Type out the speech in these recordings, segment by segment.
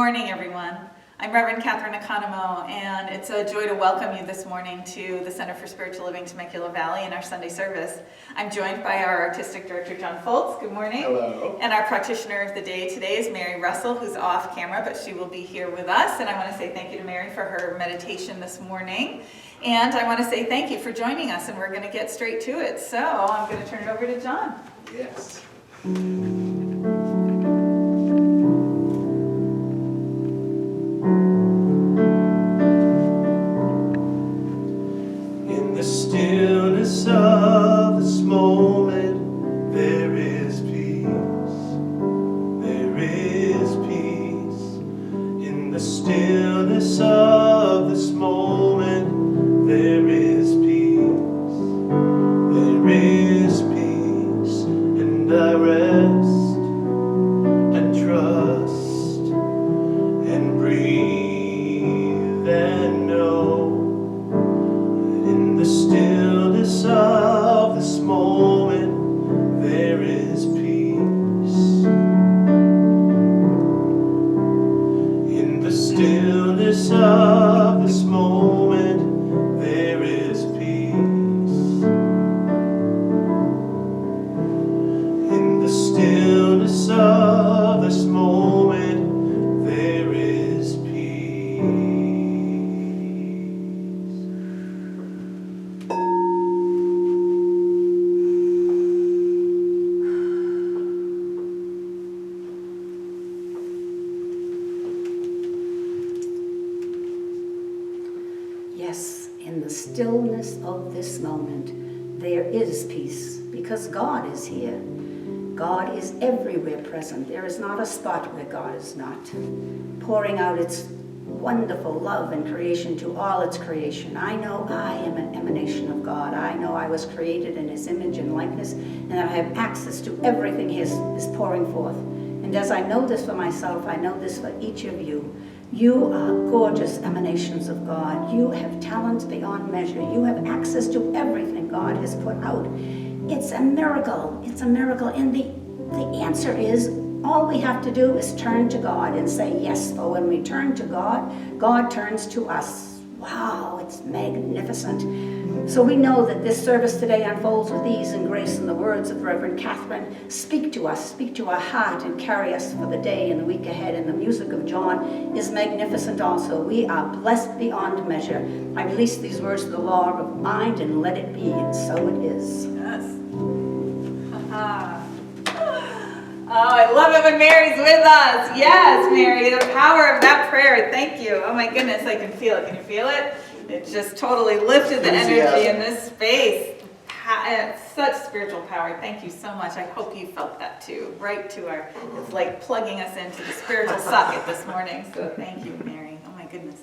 morning, everyone. I'm Reverend Katherine Economou, and it's a joy to welcome you this morning to the Center for Spiritual Living Temecula Valley in our Sunday service. I'm joined by our artistic director, John Foltz. Good morning. Hello. And our practitioner of the day today is Mary Russell, who's off camera, but she will be here with us. And I want to say thank you to Mary for her meditation this morning. And I want to say thank you for joining us, and we're going to get straight to it. So I'm going to turn it over to John. Yes. In the stillness of this moment, there is peace. There is peace. In the stillness of this moment, there is peace. There is peace. And I rest and trust and breathe and know that in the stillness of this moment there is peace. In the stillness of this moment there is peace. In the stillness of this moment there is peace. Yes, in the stillness of this moment, there is peace, because God is here. God is everywhere present. There is not a spot where God is not, pouring out its wonderful love and creation to all its creation. I know I am an emanation of God. I know I was created in His image and likeness, and I have access to everything He is pouring forth. And as I know this for myself, I know this for each of you. You are gorgeous emanations of God. You have talents beyond measure. You have access to everything God has put out. It's a miracle. It's a miracle. And the answer is, all we have to do is turn to God and say yes. For when we turn to God, God turns to us. Wow, it's magnificent. So we know that this service today unfolds with ease and grace in the words of Reverend Katherine. Speak to us, speak to our heart, and carry us for the day and the week ahead. And the music of John is magnificent also. We are blessed beyond measure. I release these words to the law of mind, and let it be, and so it is. Yes. Oh, I love it when Mary's with us. Yes, Mary, the power of that prayer. Thank you. Oh my goodness, I can feel it. Can you feel it? It just totally lifted the energy in this space. Such spiritual power. Thank you so much. I hope you felt that too. Right to our, it's like plugging us into the spiritual socket this morning. So thank you, Mary. Oh my goodness.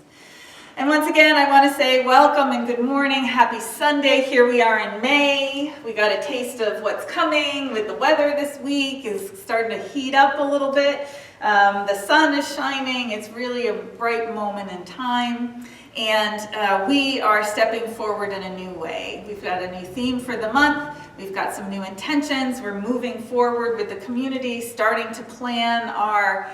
And once again, I want to say welcome and good morning. Happy Sunday. Here we are in May. We got a taste of what's coming with the weather this week. It's starting to heat up a little bit. The sun is shining. It's really a bright moment in time. And we are stepping forward in a new way. We've got a new theme for the month. We've got some new intentions. We're moving forward with the community, starting to plan our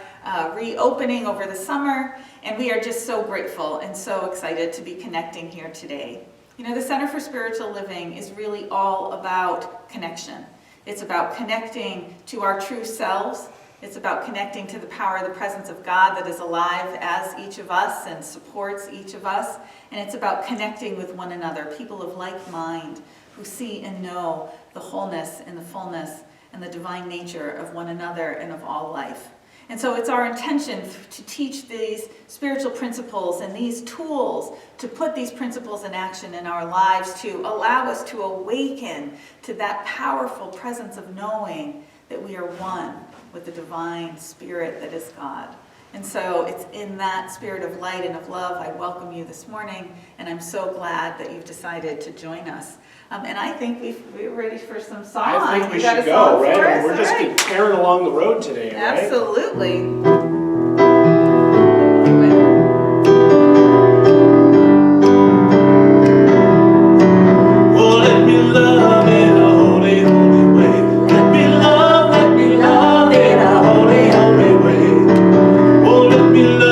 reopening over the summer. And we are just so grateful and so excited to be connecting here today. You know, the Center for Spiritual Living is really all about connection. It's about connecting to our true selves. It's about connecting to the power of the presence of God that is alive as each of us and supports each of us. And it's about connecting with one another, people of like mind who see and know the wholeness and the fullness and the divine nature of one another and of all life. And so it's our intention to teach these spiritual principles and these tools, to put these principles in action in our lives, to allow us to awaken to that powerful presence of knowing that we are one with the divine spirit that is God. And so it's in that spirit of light and of love I welcome you this morning, and I'm so glad that you've decided to join us. And I think we're ready for some songs. I think we should go, right? We're just tearing along the road today, right? Absolutely. Let me love in a holy, holy way. Oh, let me love.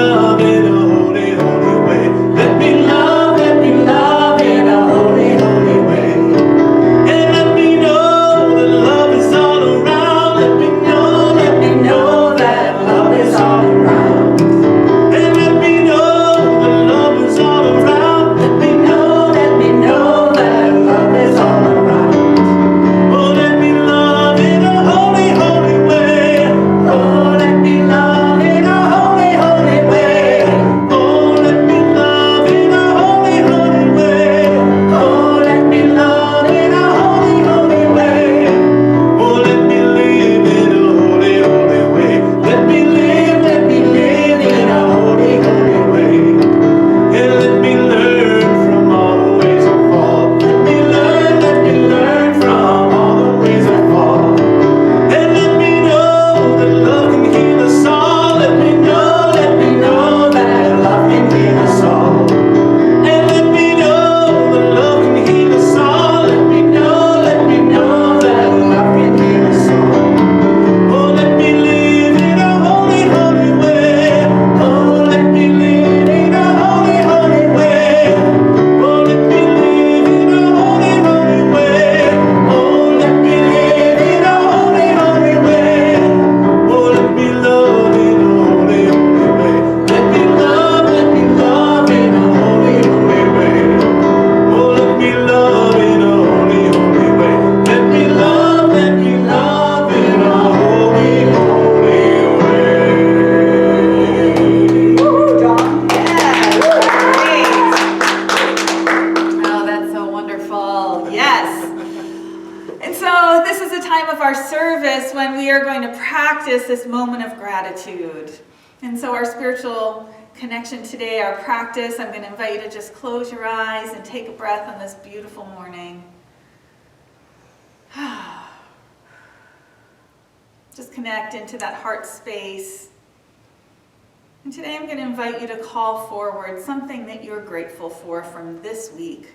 are going to practice this moment of gratitude. And so our spiritual connection today, our practice, I'm going to invite you to just close your eyes and take a breath on this beautiful morning. Just connect into that heart space. And today I'm going to invite you to call forward something that you're grateful for from this week.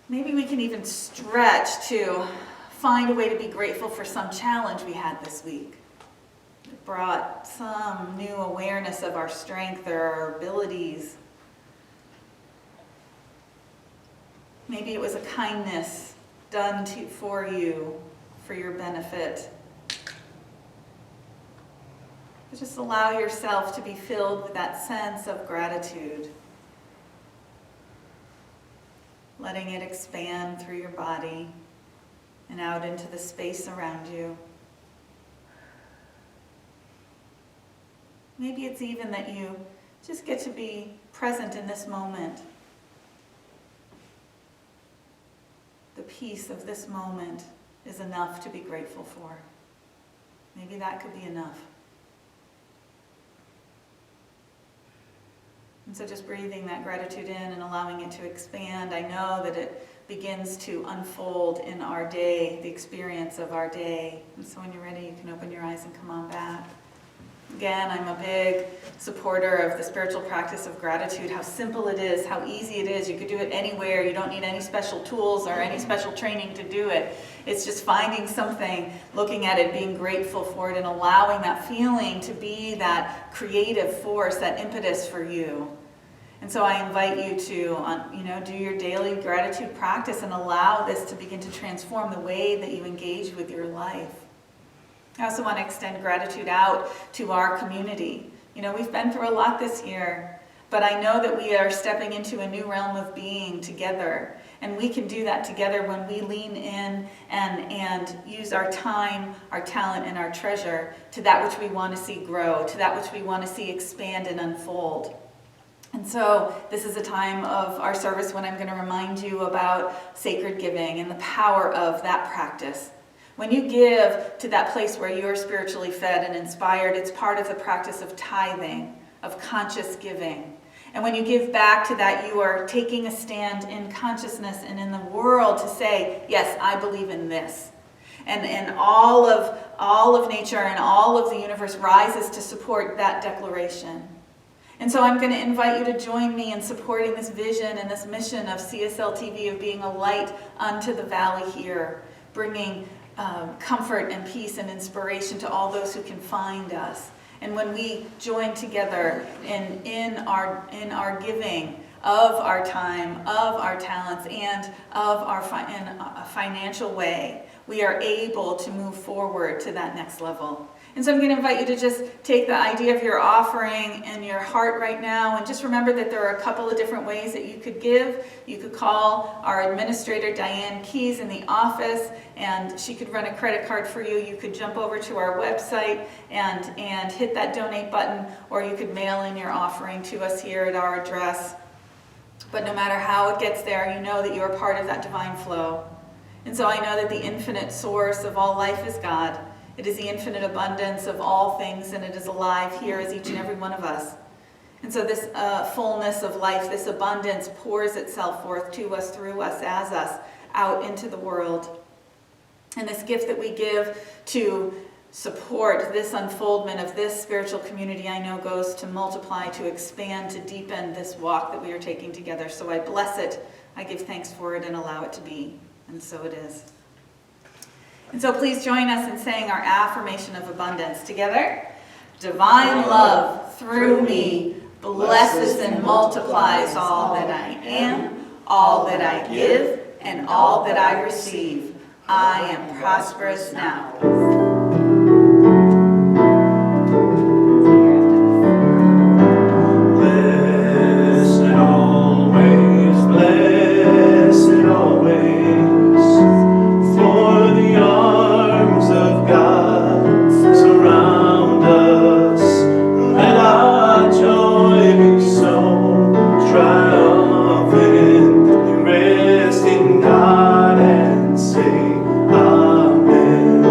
Maybe we can even stretch to find a way to be grateful for some challenge we had this week. It brought some new awareness of our strength or our abilities. Maybe it was a kindness done for you, for your benefit. But just allow yourself to be filled with that sense of gratitude. Letting it expand through your body and out into the space around you. Maybe it's even that you just get to be present in this moment. The peace of this moment is enough to be grateful for. Maybe that could be enough. And so just breathing that gratitude in and allowing it to expand, I know that it begins to unfold in our day, the experience of our day. And so when you're ready, you can open your eyes and come on back. Again, I'm a big supporter of the spiritual practice of gratitude, how simple it is, how easy it is. You could do it anywhere. You don't need any special tools or any special training to do it. It's just finding something, looking at it, being grateful for it, and allowing that feeling to be that creative force, that impetus for you. And so I invite you to, do your daily gratitude practice and allow this to begin to transform the way that you engage with your life. I also want to extend gratitude out to our community. We've been through a lot this year, but I know that we are stepping into a new realm of being together. And we can do that together when we lean in and use our time, our talent, and our treasure to that which we want to see grow, to that which we want to see expand and unfold. And so this is a time of our service when I'm going to remind you about sacred giving and the power of that practice. When you give to that place where you're spiritually fed and inspired, it's part of the practice of tithing, of conscious giving. And when you give back to that, you are taking a stand in consciousness and in the world to say, yes, I believe in this. And all of nature and all of the universe rises to support that declaration. And so I'm going to invite you to join me in supporting this vision and this mission of CSL TV, of being a light unto the valley here, bringing comfort and peace and inspiration to all those who can find us. And when we join together in our giving of our time, of our talents, and of in a financial way, we are able to move forward to that next level. And so I'm going to invite you to just take the idea of your offering in your heart right now, and just remember that there are a couple of different ways that you could give. You could call our administrator, Diane Keys, in the office, and she could run a credit card for you. You could jump over to our website and hit that donate button, or you could mail in your offering to us here at our address. But no matter how it gets there, you know that you are part of that divine flow. And so I know that the infinite source of all life is God. It is the infinite abundance of all things, and it is alive here as each and every one of us. And so this fullness of life, this abundance pours itself forth to us, through us, as us, out into the world. And this gift that we give to support this unfoldment of this spiritual community, I know, goes to multiply, to expand, to deepen this walk that we are taking together. So I bless it, I give thanks for it, and allow it to be. And so it is. And so please join us in saying our affirmation of abundance together. Divine love through me blesses and multiplies all that I am, all that I give, and all that I receive. I am prosperous now. Rest in God and say Amen.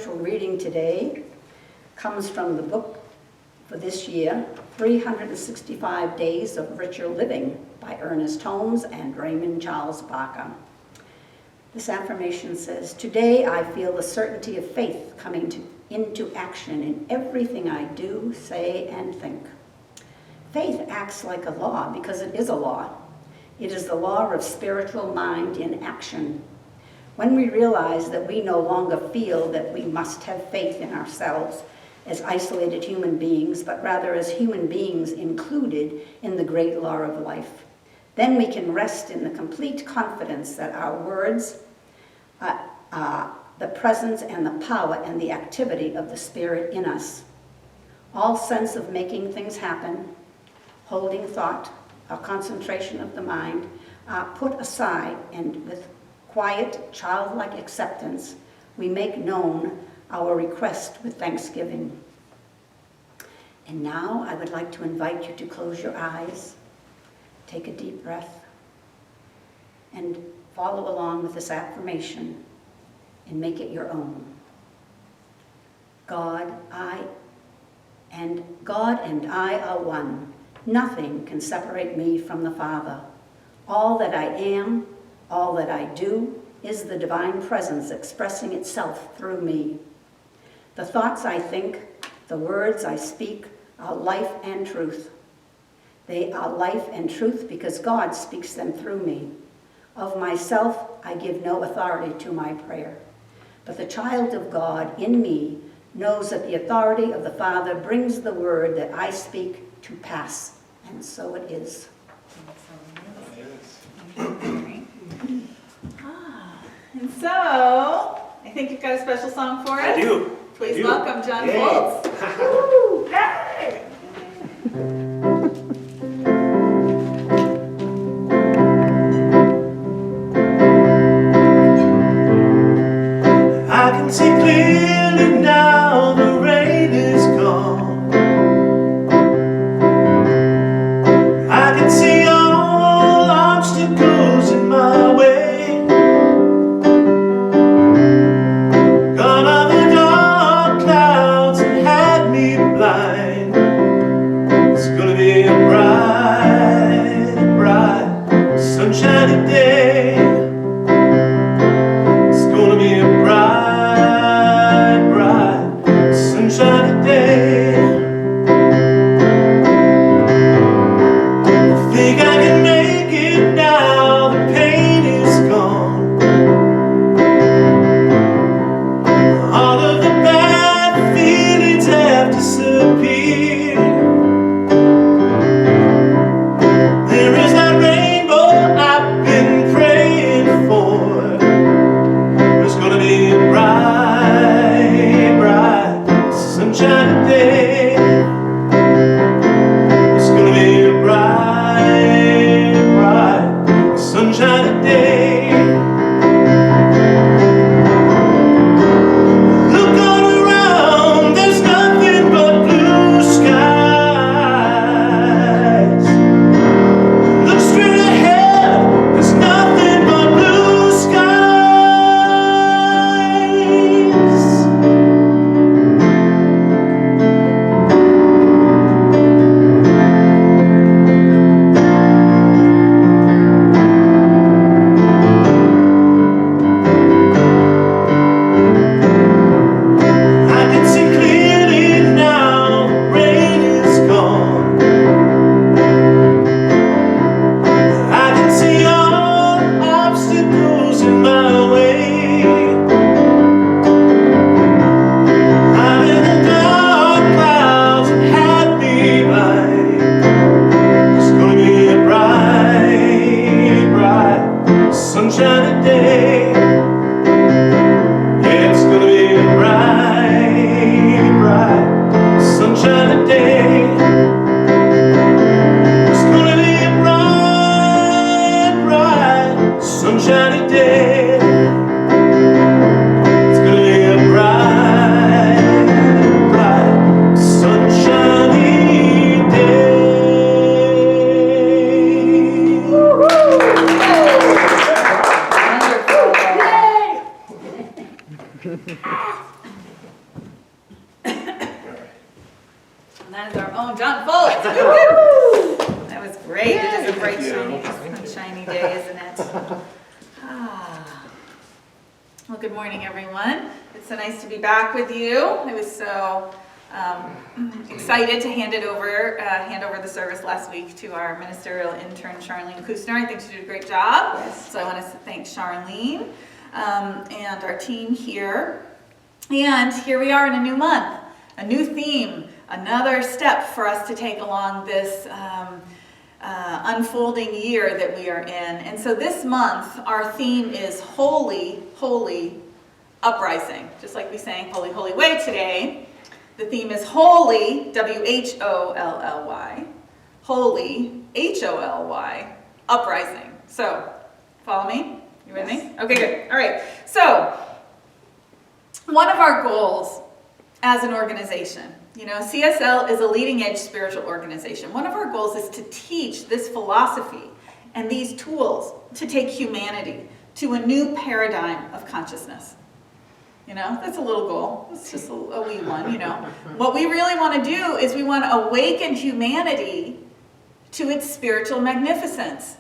spiritual reading today comes from the book for this year, 365 Days of Richer Living by Ernest Holmes and Raymond Charles Barker. This affirmation says, "Today I feel the certainty of faith coming into action in everything I do, say, and think." Faith acts like a law because it is a law. It is the law of spiritual mind in action. When we realize that we no longer feel that we must have faith in ourselves as isolated human beings, but rather as human beings included in the great law of life, then we can rest in the complete confidence that our words, the presence and the power and the activity of the Spirit in us. All sense of making things happen, holding thought, or concentration of the mind are put aside, and with quiet, childlike acceptance, we make known our request with thanksgiving. And now I would like to invite you to close your eyes, take a deep breath, and follow along with this affirmation and make it your own. God and I are one. Nothing can separate me from the Father. All that I am, all that I do, is the divine presence expressing itself through me. The thoughts I think, the words I speak, are life and truth. They are life and truth because God speaks them through me. Of myself, I give no authority to my prayer. But the child of God in me knows that the authority of the Father brings the word that I speak to pass. And so it is. And so, I think you've got a special song for us. I do. Please welcome John Yay. Foltz. Woo! Yay! I can see clearly now the rain is gone. I can see all obstacles in my way. Gone are the dark clouds that had me blind. It's gonna be a bright, bright, sunshiny day. It's gonna be a bright, bright, sunshiny day. I think I can make it now, the pain is gone. All of the bad feelings have disappeared. There is that rainbow I've been praying for. There's gonna be a bright, bright, sunshiny day. It's gonna be a bright, bright, sunshiny day. Look all around, there's nothing but blue skies. Look straight ahead, there's nothing but blue skies. I can see clearly now, the rain is gone. I can see all obstacles in my way. I'm in the dark clouds that had me blind. It's gonna be a bright, bright, sunshiny day. Yeah, it's gonna be a bright, bright, sunshiny day. It's gonna be a bright, bright, sunshiny day. It's gonna be a bright, bright, sunshiny day. Wonderful. our own John Foltz. Woo-hoo! That was great. It is a bright, shiny day, isn't it? Well, good morning, everyone. It's so nice to be back with you. I was so excited to hand over the service last week to our ministerial intern, Charlene Kusner. I think she did a great job. Yes. So I want to thank Charlene and our team here. And here we are in a new month, a new theme, another step for us to take along this unfolding year that we are in. And so this month, our theme is Holy, Holy Uprising. Just like we sang Holy, Holy Way today, the theme is Holy, W-H-O-L-L-Y, Holy, H-O-L-Y, Uprising. So, follow me? You with me? Okay, good. All right. So, one of our goals as an organization, CSL is a leading edge spiritual organization. One of our goals is to teach this philosophy and these tools to take humanity to a new paradigm of consciousness. That's a little goal. It's just a wee one, What we really want to do is we want to awaken humanity to its spiritual magnificence.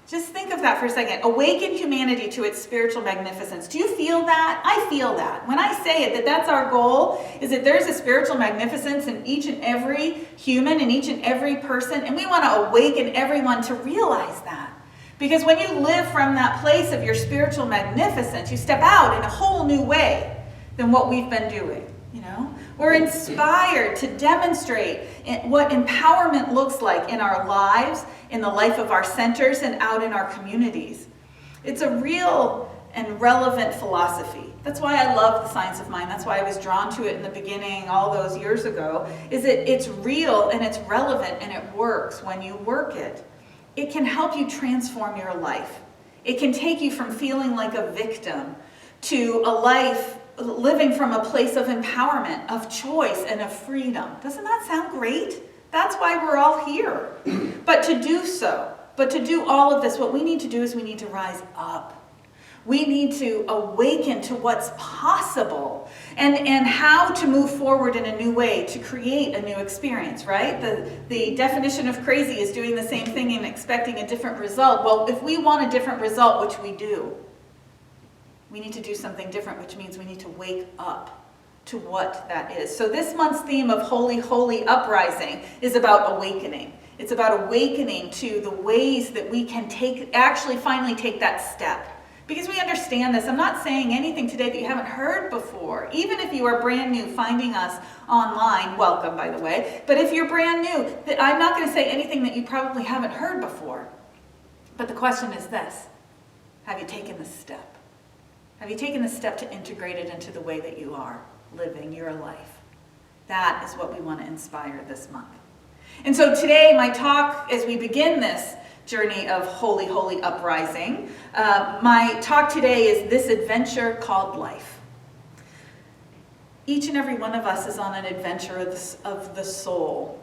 Just think of that for a second. Awaken humanity to its spiritual magnificence. Do you feel that? I feel that. When I say it, that's our goal, is that there's a spiritual magnificence in each and every human, in each and every person, and we want to awaken everyone to realize that. Because when you live from that place of your spiritual magnificence, you step out in a whole new way than what we've been doing. We're inspired to demonstrate what empowerment looks like in our lives, in the life of our centers, and out in our communities. It's a real and relevant philosophy. That's why I love the science of mind. That's why I was drawn to it in the beginning all those years ago, is that it's real and it's relevant and it works when you work it. It can help you transform your life. It can take you from feeling like a victim to a life living from a place of empowerment, of choice, and of freedom. Doesn't that sound great? That's why we're all here. But to do all of this, what we need to do is we need to rise up. We need to awaken to what's possible and how to move forward in a new way to create a new experience, right? The definition of crazy is doing the same thing and expecting a different result. Well, if we want a different result, which we do, we need to do something different, which means we need to wake up to what that is. So this month's theme of Holy, Holy Uprising is about awakening. It's about awakening to the ways that we can finally take that step. Because we understand this. I'm not saying anything today that you haven't heard before. Even if you are brand new finding us online, welcome, by the way. But if you're brand new, I'm not going to say anything that you probably haven't heard before. But the question is this: have you taken the step? Have you taken the step to integrate it into the way that you are living your life? That is what we want to inspire this month. And so today, my talk, as we begin this journey of Holy, Holy Uprising, my talk today is this adventure called life. Each and every one of us is on an adventure of the soul.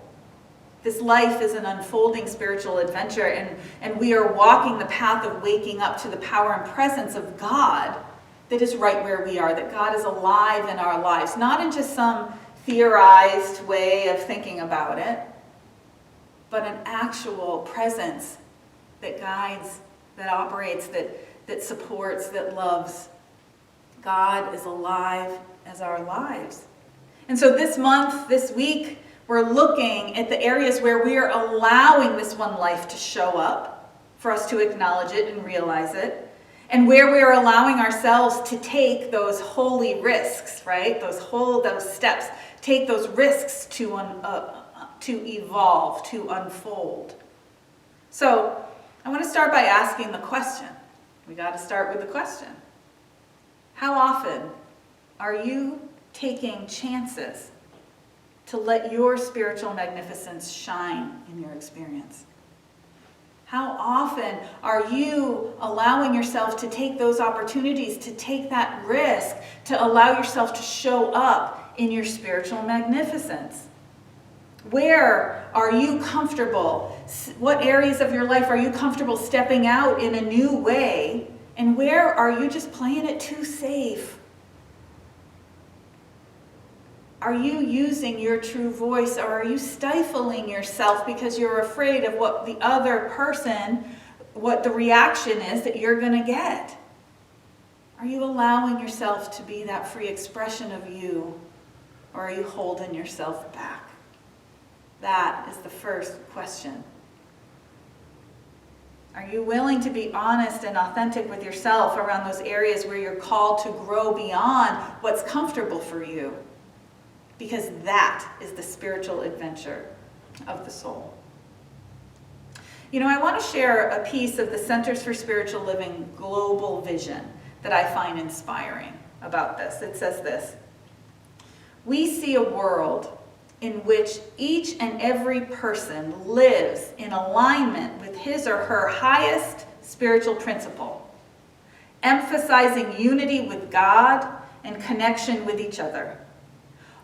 This life is an unfolding spiritual adventure, and we are walking the path of waking up to the power and presence of God that is right where we are, that God is alive in our lives, not in just some theorized way of thinking about it, but an actual presence that guides, that operates, that supports, that loves. God is alive as our lives. And so this month, this week, we're looking at the areas where we are allowing this one life to show up, for us to acknowledge it and realize it, and where we are allowing ourselves to take those holy risks, right? Those steps, take those risks to evolve, to unfold. So I want to start by asking the question. We got to start with the question. How often are you taking chances to let your spiritual magnificence shine in your experience? How often are you allowing yourself to take those opportunities, to take that risk, to allow yourself to show up in your spiritual magnificence? Where are you comfortable? What areas of your life are you comfortable stepping out in a new way? And where are you just playing it too safe? Are you using your true voice, or are you stifling yourself because you're afraid of what the other person, what the reaction is that you're going to get? Are you allowing yourself to be that free expression of you, or are you holding yourself back? That is the first question. Are you willing to be honest and authentic with yourself around those areas where you're called to grow beyond what's comfortable for you? Because that is the spiritual adventure of the soul. You know, I want to share a piece of the Centers for Spiritual Living global vision that I find inspiring about this. It says this: we see a world in which each and every person lives in alignment with his or her highest spiritual principle, emphasizing unity with God and connection with each other.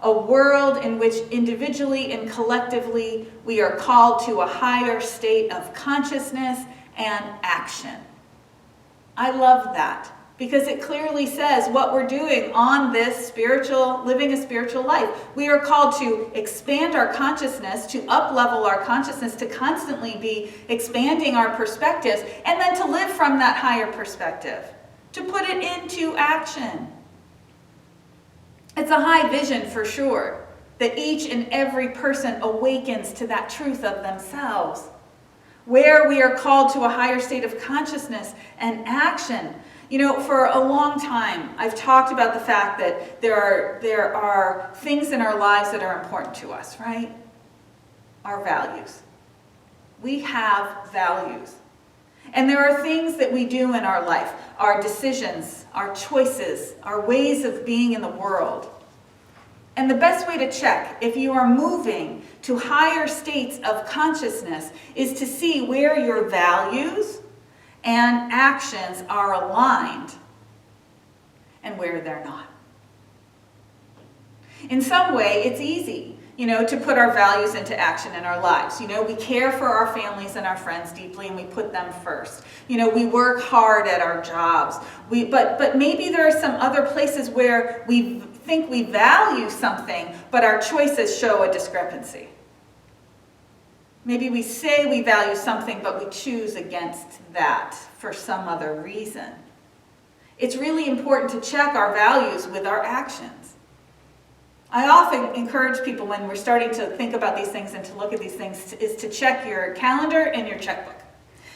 A world in which individually and collectively we are called to a higher state of consciousness and action. I love that, because it clearly says what we're doing on this spiritual, living a spiritual life. We are called to expand our consciousness, to up-level our consciousness, to constantly be expanding our perspectives, and then to live from that higher perspective, to put it into action. It's a high vision for sure, that each and every person awakens to that truth of themselves, where we are called to a higher state of consciousness and action. You know, for a long time, I've talked about the fact that there are things in our lives that are important to us, right? Our values. We have values. And there are things that we do in our life, our decisions, our choices, our ways of being in the world. And the best way to check if you are moving to higher states of consciousness is to see where your values and actions are aligned and where they're not. In some way, it's easy, to put our values into action in our lives. We care for our families and our friends deeply, and we put them first. We work hard at our jobs. But maybe there are some other places where we think we value something, but our choices show a discrepancy. Maybe we say we value something, but we choose against that for some other reason. It's really important to check our values with our actions. I often encourage people when we're starting to think about these things and to look at these things is to check your calendar and your checkbook.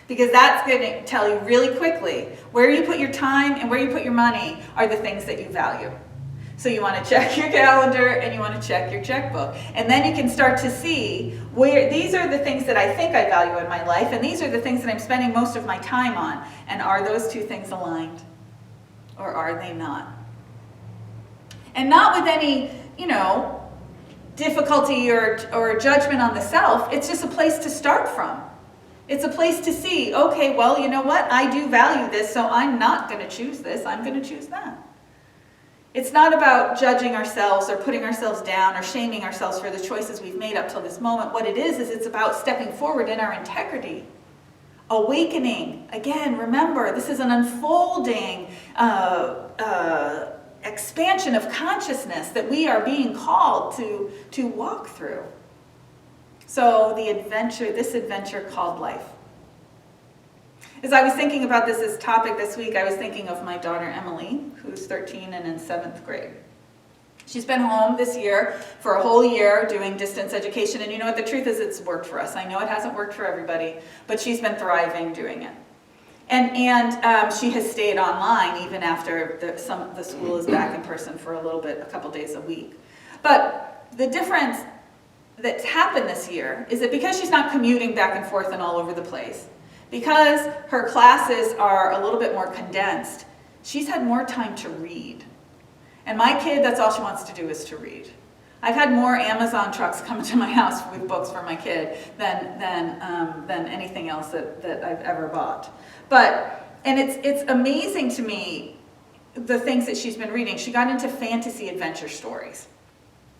Because that's going to tell you really quickly where you put your time and where you put your money are the things that you value. So you want to check your calendar and you want to check your checkbook. And then you can start to see where these are the things that I think I value in my life, and these are the things that I'm spending most of my time on. And are those two things aligned? Or are they not? And not with any, difficulty or judgment on the self. It's just a place to start from. It's a place to see, okay, well, you know what? I do value this, so I'm not going to choose this. I'm going to choose that. It's not about judging ourselves or putting ourselves down or shaming ourselves for the choices we've made up till this moment. What it is it's about stepping forward in our integrity. Awakening. Again, remember, this is an unfolding expansion of consciousness that we are being called to walk through. So this adventure called life. As I was thinking about this topic this week, I was thinking of my daughter Emily, who's 13 and in 7th grade. She's been home this year for a whole year doing distance education, and you know what, the truth is it's worked for us. I know it hasn't worked for everybody, but she's been thriving doing it. And she has stayed online even after the school is back in person for a little bit, a couple days a week. But the difference that's happened this year is that because she's not commuting back and forth and all over the place, because her classes are a little bit more condensed, she's had more time to read. And my kid, that's all she wants to do is to read. I've had more Amazon trucks come to my house with books for my kid than anything else that I've ever bought. And it's amazing to me the things that she's been reading. She got into fantasy adventure stories.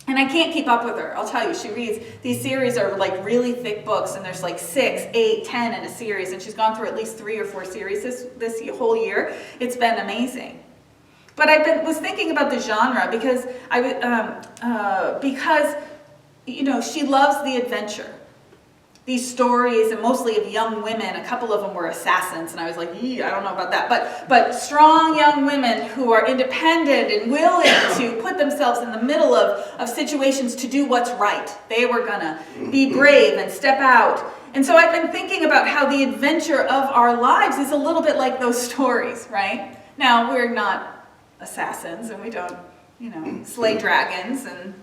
And I can't keep up with her. I'll tell you, she reads, these series are like really thick books, and there's like 6, 8, 10 in a series, and she's gone through at least 3 or 4 series this whole year. It's been amazing. But was thinking about the genre because she loves the adventure. These stories, and mostly of young women, a couple of them were assassins, and I was like, I don't know about that. But strong young women who are independent and willing to put themselves in the middle of situations to do what's right. They were gonna be brave and step out. And so I've been thinking about how the adventure of our lives is a little bit like those stories, right? Now, we're not assassins, and we don't, slay dragons, and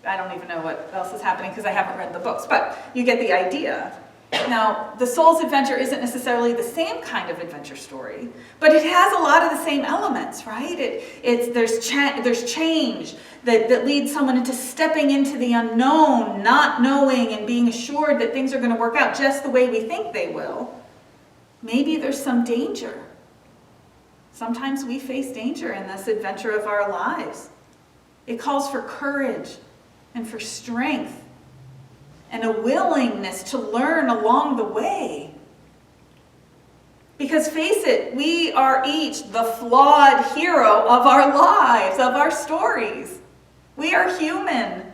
I don't even know what else is happening because I haven't read the books, but you get the idea. Now, the soul's adventure isn't necessarily the same kind of adventure story, but it has a lot of the same elements, right? There's change that leads someone into stepping into the unknown, not knowing and being assured that things are going to work out just the way we think they will. Maybe there's some danger. Sometimes we face danger in this adventure of our lives. It calls for courage and for strength and a willingness to learn along the way. Because face it, we are each the flawed hero of our lives, of our stories. We are human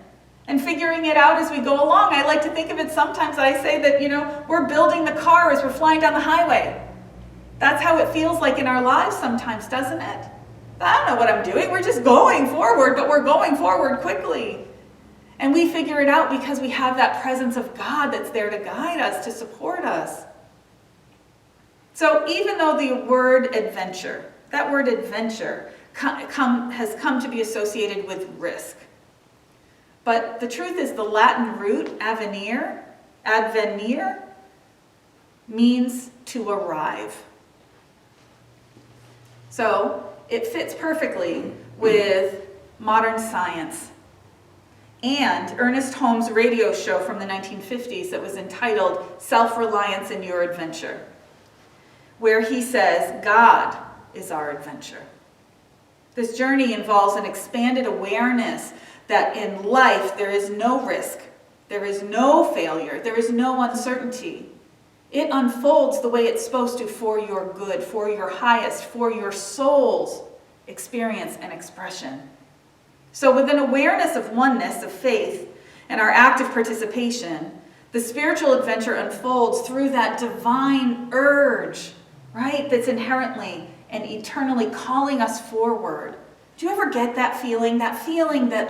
and figuring it out as we go along. I like to think of it sometimes, I say that, we're building the car as we're flying down the highway. That's how it feels like in our lives sometimes, doesn't it? I don't know what I'm doing. We're just going forward, but we're going forward quickly. And we figure it out because we have that presence of God that's there to guide us, to support us. So even though the word adventure, that word adventure, has come to be associated with risk. But the truth is the Latin root, advenire, means to arrive. So it fits perfectly with modern science. And Ernest Holmes' radio show from the 1950s that was entitled Self-Reliance in Your Adventure, where he says, God is our adventure. This journey involves an expanded awareness that in life there is no risk, there is no failure, there is no uncertainty. It unfolds the way it's supposed to for your good, for your highest, for your soul's experience and expression. So with an awareness of oneness, of faith, and our active participation, the spiritual adventure unfolds through that divine urge, right, that's inherently and eternally calling us forward. Do you ever get that feeling? That feeling that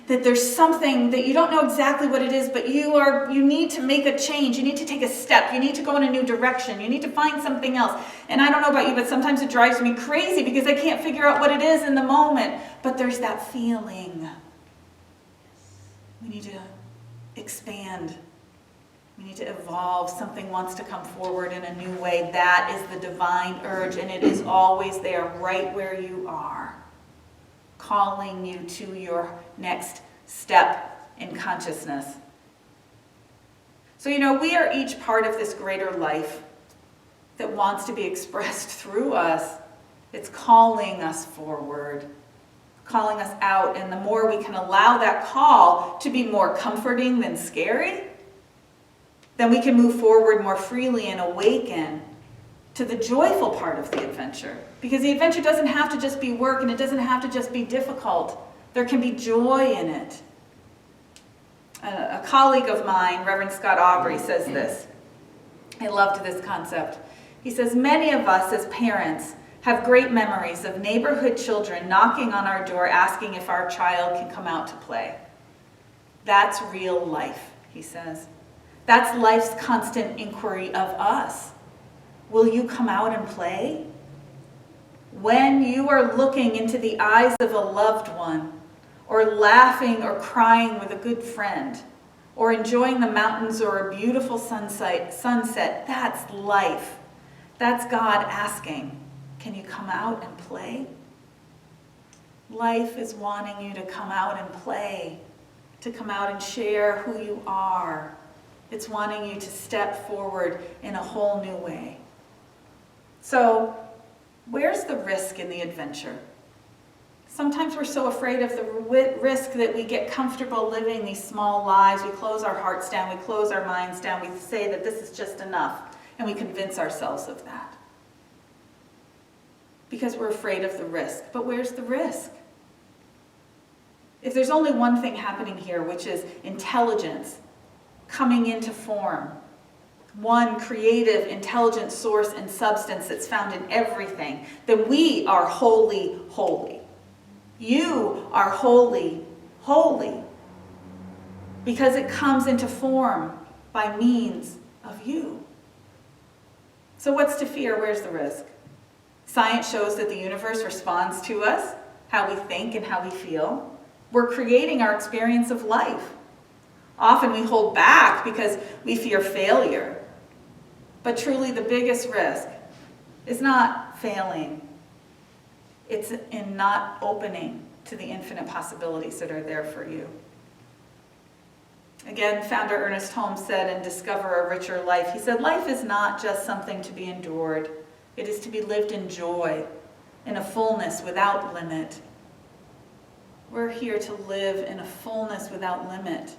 that there's something that you don't know exactly what it is, but you need to make a change. You need to take a step. You need to go in a new direction. You need to find something else. And I don't know about you, but sometimes it drives me crazy because I can't figure out what it is in the moment. But there's that feeling. We need to expand. We need to evolve. Something wants to come forward in a new way. That is the divine urge, and it is always there right where you are, calling you to your next step in consciousness. So, we are each part of this greater life that wants to be expressed through us. It's calling us forward, calling us out, and the more we can allow that call to be more comforting than scary, then we can move forward more freely and awaken to the joyful part of the adventure. Because the adventure doesn't have to just be work, and it doesn't have to just be difficult. There can be joy in it. A colleague of mine, Reverend Scott Aubrey, says this. I loved this concept. He says, many of us as parents have great memories of neighborhood children knocking on our door asking if our child can come out to play. That's real life, he says. That's life's constant inquiry of us. Will you come out and play? When you are looking into the eyes of a loved one, or laughing or crying with a good friend, or enjoying the mountains or a beautiful sunset, that's life. That's God asking, can you come out and play? Life is wanting you to come out and play, to come out and share who you are. It's wanting you to step forward in a whole new way. So, where's the risk in the adventure? Sometimes we're so afraid of the risk that we get comfortable living these small lives. We close our hearts down, we close our minds down, we say that this is just enough, and we convince ourselves of that. because we're afraid of the risk. But where's the risk? If there's only one thing happening here, which is intelligence coming into form, one creative, intelligent source and substance that's found in everything, then we are wholly holy. You are wholly holy because it comes into form by means of you. So what's to fear? Where's the risk? Science shows that the universe responds to us, how we think and how we feel. We're creating our experience of life. Often we hold back because we fear failure. But truly the biggest risk is not failing. It's in not opening to the infinite possibilities that are there for you. Again, founder Ernest Holmes said in Discover a Richer Life, he said, life is not just something to be endured. It is to be lived in joy, in a fullness without limit. We're here to live in a fullness without limit.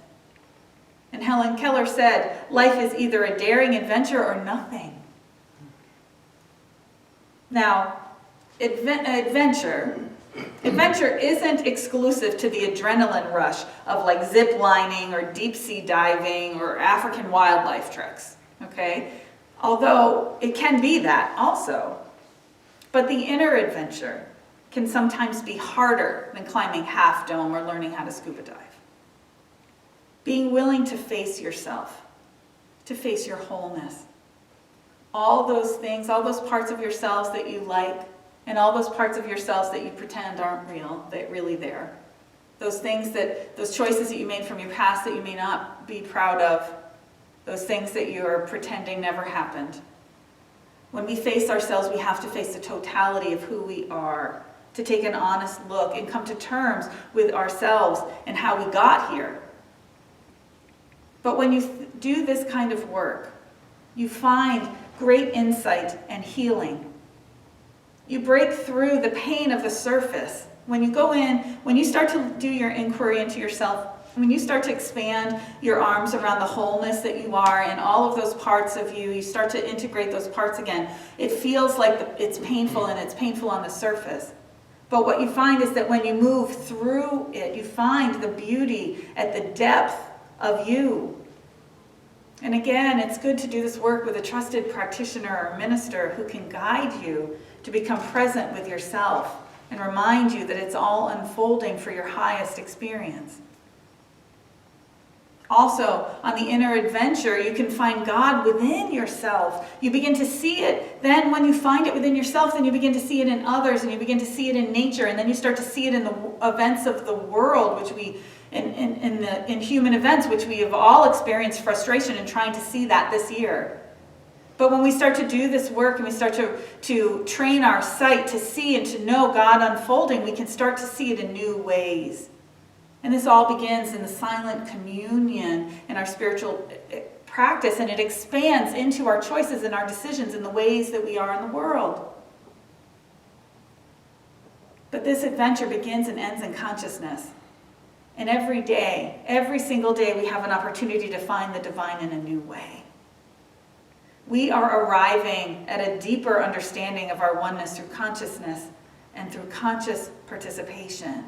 And Helen Keller said, life is either a daring adventure or nothing. Now, adventure isn't exclusive to the adrenaline rush of like zip lining or deep sea diving or African wildlife treks, okay? Although it can be that also. But the inner adventure can sometimes be harder than climbing Half Dome or learning how to scuba dive. Being willing to face yourself, to face your wholeness. All those things, all those parts of yourselves that you like, and all those parts of yourselves that you pretend aren't real, that really there. Those things those choices that you made from your past that you may not be proud of, those things that you're pretending never happened. When we face ourselves, we have to face the totality of who we are, to take an honest look and come to terms with ourselves and how we got here. But when you do this kind of work, you find great insight and healing. You break through the pain of the surface. When you go in, when you start to do your inquiry into yourself, when you start to expand your arms around the wholeness that you are and all of those parts of you, you start to integrate those parts again. It feels like it's painful, and it's painful on the surface. But what you find is that when you move through it, you find the beauty at the depth of you. And again, it's good to do this work with a trusted practitioner or minister who can guide you to become present with yourself and remind you that it's all unfolding for your highest experience. Also, on the inner adventure, you can find God within yourself. You begin to see it. Then when you find it within yourself, then you begin to see it in others, and you begin to see it in nature, and then you start to see it in the events of the world, which in human events, which we have all experienced frustration in trying to see that this year. But when we start to do this work and we start to train our sight to see and to know God unfolding, we can start to see it in new ways. And this all begins in the silent communion in our spiritual practice, and it expands into our choices and our decisions in the ways that we are in the world. But this adventure begins and ends in consciousness. And every day, every single day, we have an opportunity to find the divine in a new way. We are arriving at a deeper understanding of our oneness through consciousness and through conscious participation.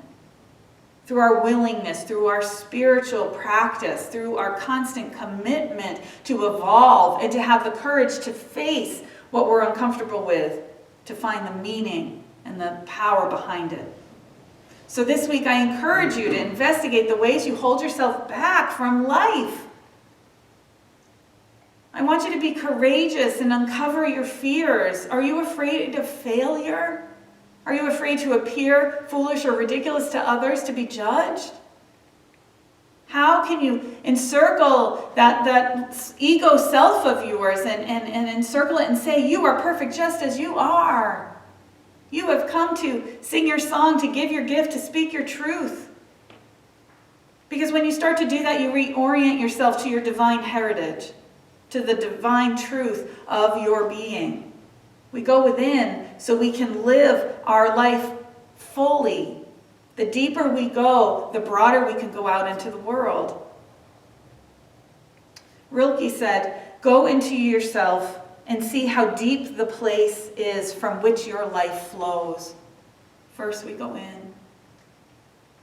Through our willingness, through our spiritual practice, through our constant commitment to evolve and to have the courage to face what we're uncomfortable with, to find the meaning and the power behind it. So this week I encourage you to investigate the ways you hold yourself back from life. I want you to be courageous and uncover your fears. Are you afraid of failure? Are you afraid to appear foolish or ridiculous to others, to be judged? How can you encircle that ego self of yours and encircle it and say, you are perfect just as you are? You have come to sing your song, to give your gift, to speak your truth. Because when you start to do that, you reorient yourself to your divine heritage, to the divine truth of your being. We go within so we can live our life fully. The deeper we go, the broader we can go out into the world. Rilke said, go into yourself and see how deep the place is from which your life flows. First we go in.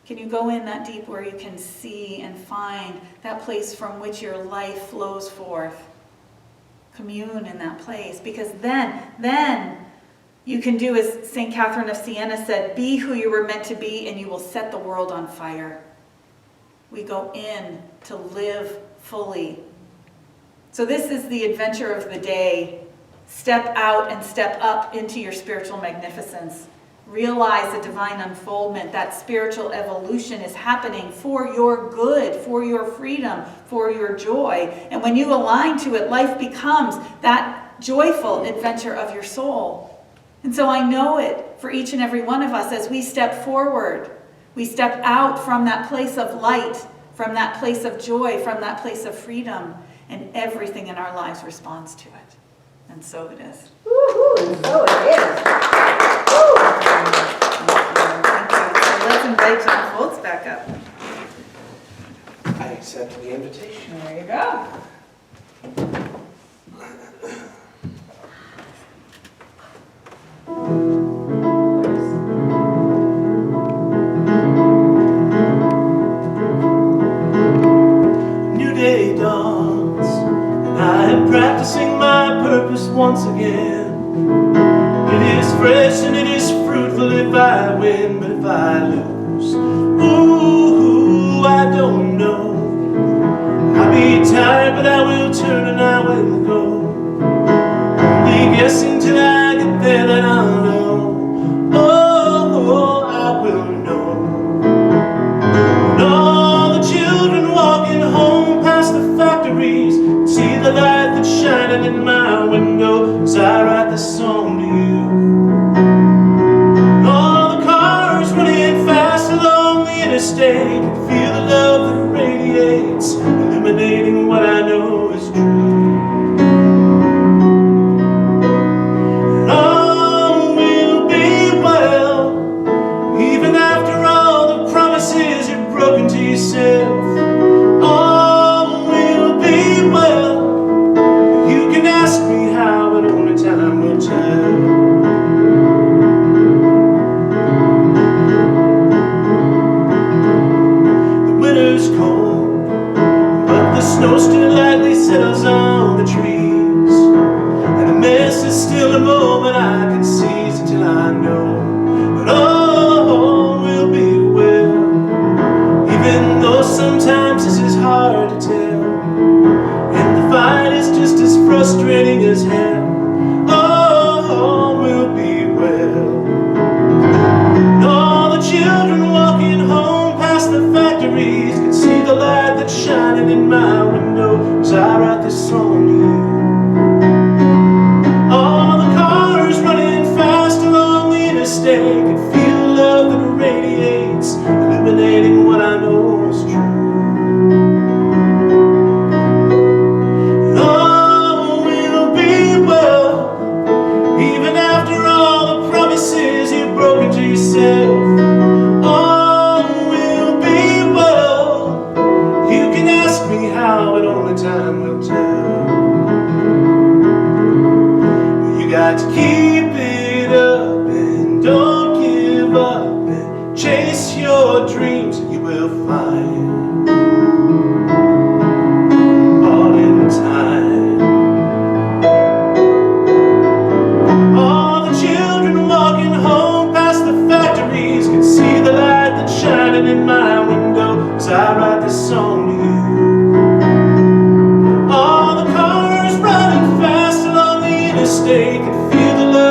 Can you go in that deep where you can see and find that place from which your life flows forth? Commune in that place, because then you can do as St. Catherine of Siena said, be who you were meant to be and you will set the world on fire. We go in to live fully. So this is the adventure of the day. Step out and step up into your spiritual magnificence. Realize the divine unfoldment, that spiritual evolution is happening for your good, for your freedom, for your joy. And when you align to it, life becomes that joyful adventure of your soul. And so I know it for each and every one of us as we step forward. We step out from that place of light, from that place of joy, from that place of freedom, and everything in our lives responds to it. And so it is. Woo-hoo, and so it is. Thank you. So let's invite John Foltz back up. I accept the invitation. There you go. New day dawns, and I am practicing my purpose once again. It is fresh and it is fruitful if I win, but if I lose, ooh, I don't know. I'll be tired, but I will turn and I will go. Only guessing till I get there that I'll know. Oh, I will know. When all the children walking home past the factories see the light that's shining in my window as I write this song to you. And all the cars running fast along the interstate can feel the love that radiates, illuminating what I know is true. And all will be well, even after all the promises you've broken to yourself. All will be well. You can ask me how, but only time will tell. Cold, but the snow still lightly settles on the trees, and the mess is still a moment I can seize until I know. But all will be well, even though sometimes this is hard to tell, and the fight is just as frustrating as hell. All will be well. And all the children walking home past the factories can see the light that's shining in my window as I write this song to you. All the cars running fast along the interstate can feel the love that radiates, illuminating what I know is true. And all will be well, even after all the promises you've broken to yourself. But only time will tell. You got to keep it up and don't give up and chase your dreams and you will find all in time. All the children walking home past the factories can see the light that's shining in my window as I write this song to you. They can feel the love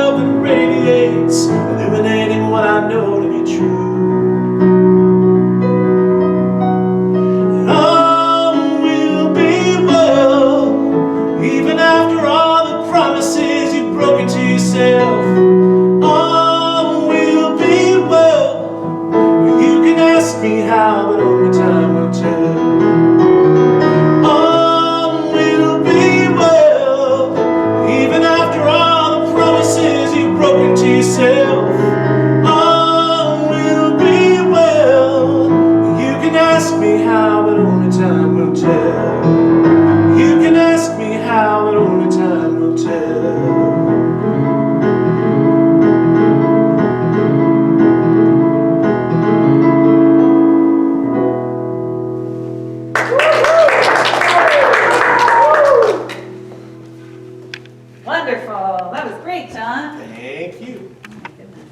Wonderful. That was great, John. Thank you. Oh my goodness.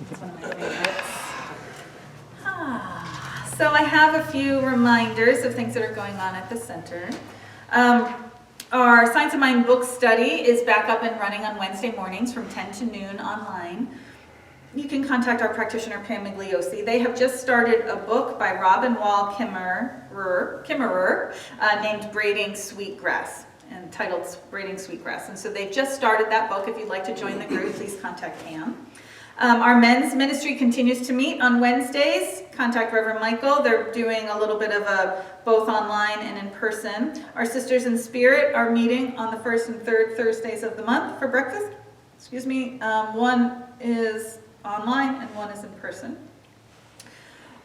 That's one of my favorites. So I have a few reminders of things that are going on at the center. Our Science of Mind book study is back up and running on Wednesday mornings from 10 to noon online. You can contact our practitioner, Pam Migliosi. They have just started a book by Robin Wall Kimmerer named Braiding Sweetgrass, entitled Braiding Sweetgrass. And so they've just started that book. If you'd like to join the group, please contact Pam. Our men's ministry continues to meet on Wednesdays. Contact Reverend Michael. They're doing a little bit of a both online and in person. Our Sisters in Spirit are meeting on the first and third Thursdays of the month for breakfast. One is online and one is in person.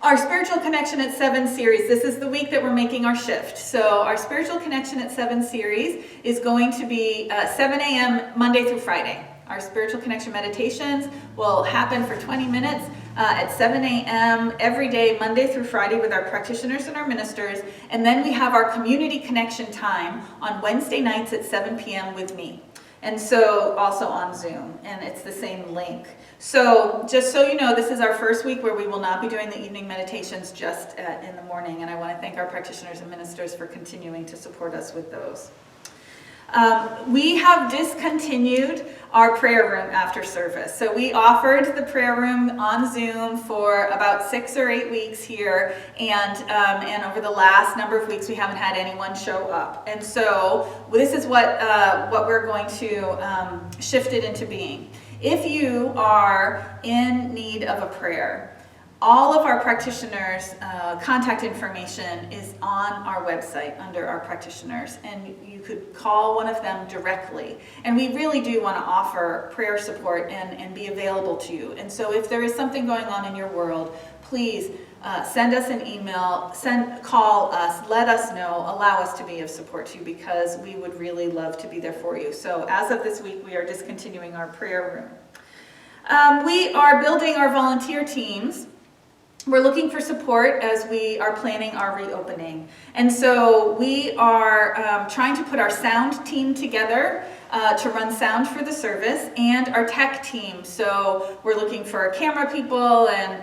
Our Spiritual Connection at 7 series. This is the week that we're making our shift. So our Spiritual Connection at 7 series is going to be 7 a.m. Monday through Friday. Our Spiritual Connection meditations will happen for 20 minutes at 7 a.m. every day, Monday through Friday, with our practitioners and our ministers. And then we have our community connection time on Wednesday nights at 7 p.m. with me. And so also on Zoom, and it's the same link. So just so you know, this is our first week where we will not be doing the evening meditations just in the morning. And I want to thank our practitioners and ministers for continuing to support us with those. We have discontinued our prayer room after service. So we offered the prayer room on Zoom for about 6 or 8 weeks here, and over the last number of weeks we haven't had anyone show up. And so this is what we're going to shift it into being. If you are in need of a prayer, all of our practitioners' contact information is on our website under our practitioners, and you could call one of them directly. And we really do want to offer prayer support and be available to you. And so if there is something going on in your world, please send us an email, call us, let us know, allow us to be of support to you, because we would really love to be there for you. So as of this week, we are discontinuing our prayer room. We are building our volunteer teams. We're looking for support as we are planning our reopening. And so we are trying to put our sound team together to run sound for the service, and our tech team. So we're looking for camera people and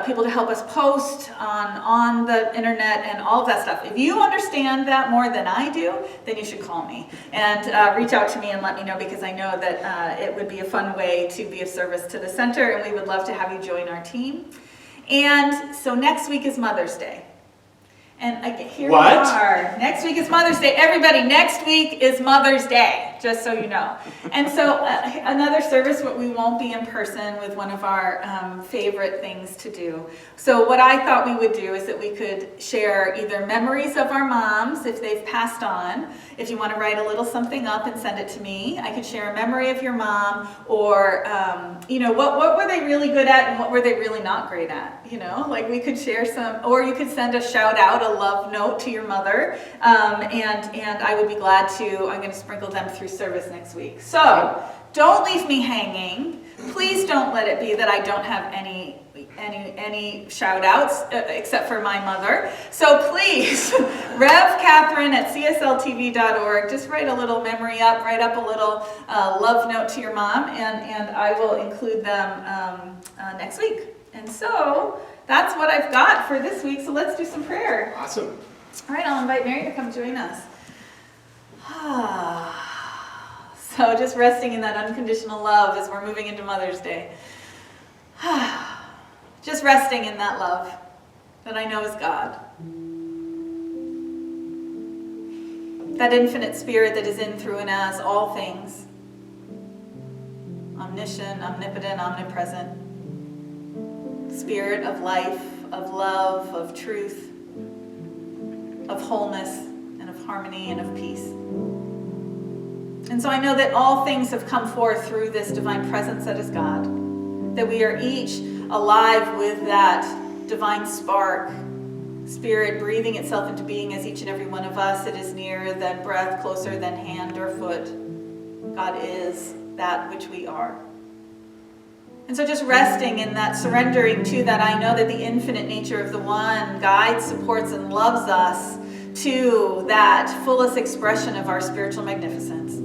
people to help us post on the internet and all of that stuff. If you understand that more than I do, then you should call me and reach out to me and let me know, because I know that it would be a fun way to be of service to the center, and we would love to have you join our team. And so next week is Mother's Day. And here we are. Next week is Mother's Day. Everybody, next week is Mother's Day, just so you know. And so another service, but we won't be in person, with one of our favorite things to do. So what I thought we would do is that we could share either memories of our moms, if they've passed on. If you want to write a little something up and send it to me, I could share a memory of your mom, or what were they really good at and what were they really not great at? Like we could share some, or you could send a shout out, a love note to your mother, and I would be glad to. I'm going to sprinkle them through service next week. So don't leave me hanging. Please don't let it be that I don't have any shout outs except for my mother. So please, Rev Katherine at csltv.org, just write a little memory up, write up a little love note to your mom, and I will include them next week. And so that's what I've got for this week. So let's do some prayer. Awesome. All right, I'll invite Mary to come join us. So just resting in that unconditional love as we're moving into Mother's Day. Just resting in that love that I know is God. That infinite spirit that is in, through, and as all things. Omniscient, omnipotent, omnipresent. Spirit of life, of love, of truth, of wholeness, and of harmony, and of peace. And so I know that all things have come forth through this divine presence that is God. That we are each alive with that divine spark, spirit breathing itself into being as each and every one of us. It is nearer than breath, closer than hand or foot. God is that which we are. And so just resting in that, surrendering to that, I know that the infinite nature of the one guides, supports, and loves us to that fullest expression of our spiritual magnificence.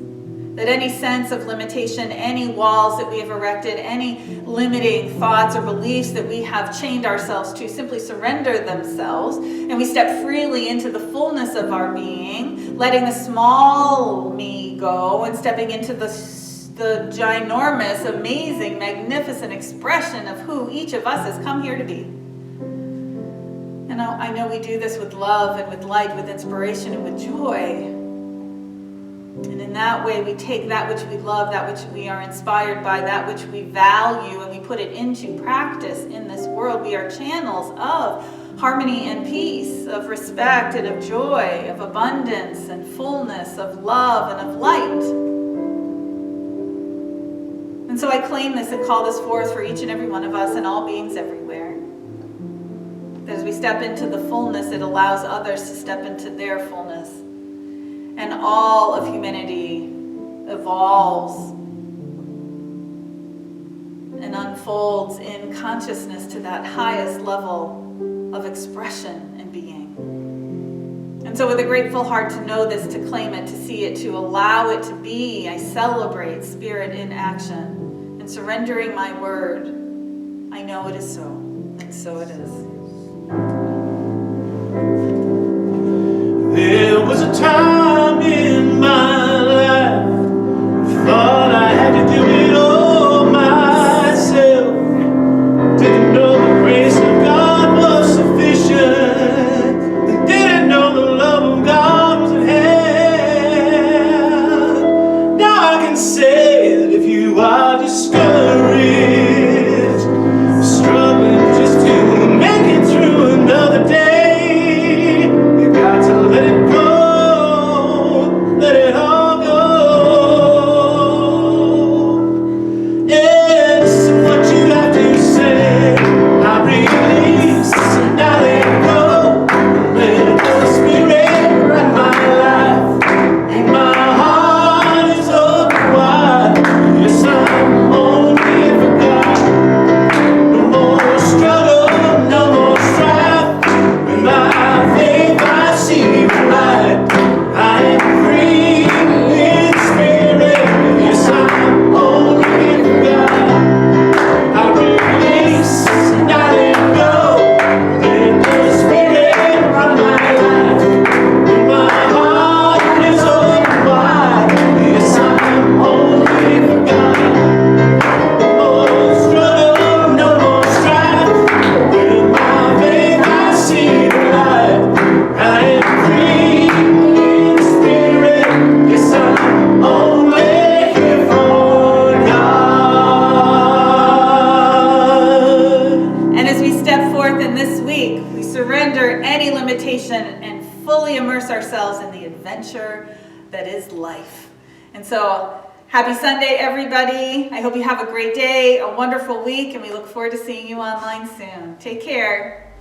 That any sense of limitation, any walls that we have erected, any limiting thoughts or beliefs that we have chained ourselves to simply surrender themselves, and we step freely into the fullness of our being, letting the small me go and stepping into the ginormous, amazing, magnificent expression of who each of us has come here to be. And I know we do this with love and with light, with inspiration and with joy. And in that way, we take that which we love, that which we are inspired by, that which we value, and we put it into practice in this world. We are channels of harmony and peace, of respect and of joy, of abundance and fullness, of love and of light. And so I claim this and call this forth for each and every one of us and all beings everywhere. That as we step into the fullness, it allows others to step into their fullness. And all of humanity evolves and unfolds in consciousness to that highest level of expression and being. And so with a grateful heart to know this, to claim it, to see it, to allow it to be, I celebrate spirit in action. And surrendering my word, I know it is so, and so it is. There was a time in my life I thought I had to do it all myself. Didn't know the grace of God was sufficient. I didn't know the love of God was at hand. Now I can say that if you are discouraged, struggling just to make it through another day, let it go, let it all go. Yeah, listen what you have to say. I release and I let go. Let the spirit run my life. And my heart is open wide. Yes, I'm only for God. No more struggle, no more strife. With my faith I see the light. I am free in spirit. Yes, I'm only for God. I release and I let go. Let the spirit run my life. And my heart is open wide. Yes, I'm only for God. No more struggle, no more strife. With my faith I see the light. I am free in spirit. Yes, I'm only here for God. And as we step forth in this week, we surrender any limitation and fully immerse ourselves in the adventure that is life. And so, happy Sunday, everybody. I hope you have a great day, a wonderful week, and we look forward to seeing you online soon. Take care.